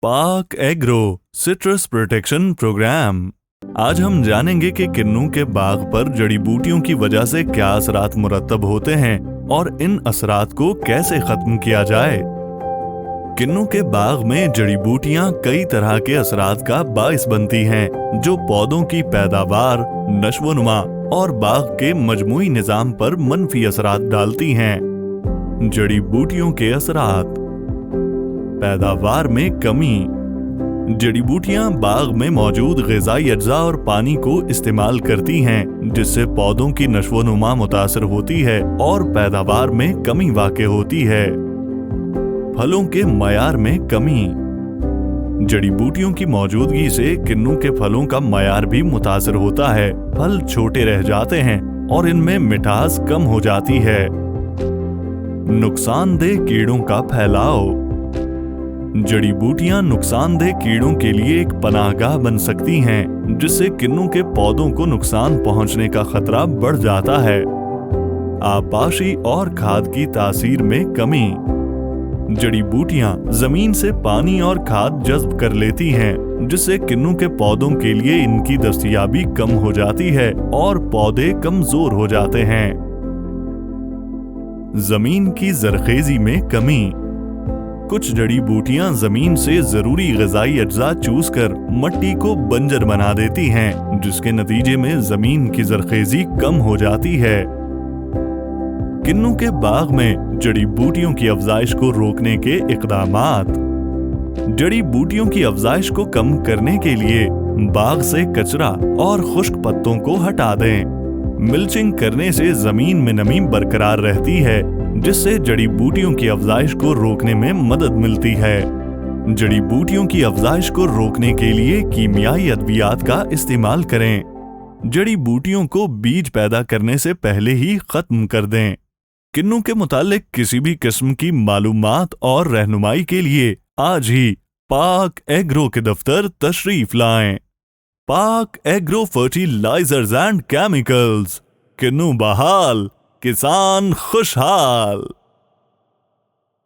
पाक agro citrus protection programme. आज हम जानेंगे कि किन्नू के बाग पर जड़ी बूटियों की वजह से क्या असरात मुरतब होते हैं और इन असरात को कैसे खत्म किया जाए। किन्नू के बाग में जड़ी बूटियां कई तरह के असरात का बाइस बनती हैं, जो पौधों की पैदावार, नश्वनुमा और बाग के मजमूई निजाम पर मनफी असरात डालती हैं। जड़ी बूटियों के असरात। पैदावार में कमी। जड़ी बूटियां बाग में मौजूद ग़िज़ाई अज्जा और पानी को इस्तेमाल करती हैं, जिससे पौधों की नश्वनुमा मुतासर होती है और पैदावार में कमी वाक़े होती है। फलों के मयार में कमी। जड़ी बूटियों की मौजूदगी से किन्नू के फलों का मयार भी मुतासर होता है। फल छोटे रह जाते हैं और इनमें मिठास कम हो जाती है। नुकसानदेह कीड़ों का फैलाव। जड़ी बूटियां नुकसानदेह कीड़ों के लिए एक पनाहगाह बन सकती हैं, जिससे किन्नू के पौधों को नुकसान पहुंचने का खतरा बढ़ जाता है। आपाशी और खाद की तासीर में कमी। जड़ी बूटियां जमीन से पानी और खाद जज्ब कर लेती हैं, जिससे किन्नू के पौधों के लिए इनकी दस्तयाबी कम हो जाती है और पौधे कमजोर हो जाते हैं। जमीन की जरखेजी में कमी। कुछ जड़ी बूटियां जमीन से जरूरी ग़िज़ाई अज्जा चूस कर मट्टी को बंजर बना देती हैं, जिसके नतीजे में जमीन की जरखेजी कम हो जाती है। किन्नू के बाग में जड़ी बूटियों की अफजाइश को रोकने के इक़दामात। जड़ी बूटियों की अफजाइश को कम करने के लिए बाग से कचरा और खुश्क पत्तों को हटा दें। मिल्चिंग करने से जमीन में नमी बरकरार रहती है, जिससे जड़ी बूटियों की अफजाइश को रोकने में मदद मिलती है। जड़ी बूटियों की अफजाइश को रोकने के लिए कीमियाई अद्वियात का इस्तेमाल करें। जड़ी बूटियों को बीज पैदा करने से पहले ही खत्म कर दें। किन्नू के मुतालिक किसी भी किस्म की मालूमात और रहनुमाई के लिए आज ही पाक एग्रो के दफ्तर तशरीफ लाएं। पाक एग्रो फर्टिलाइजर्स एंड केमिकल्स। किन्नू बहाल, किसान खुशहाल।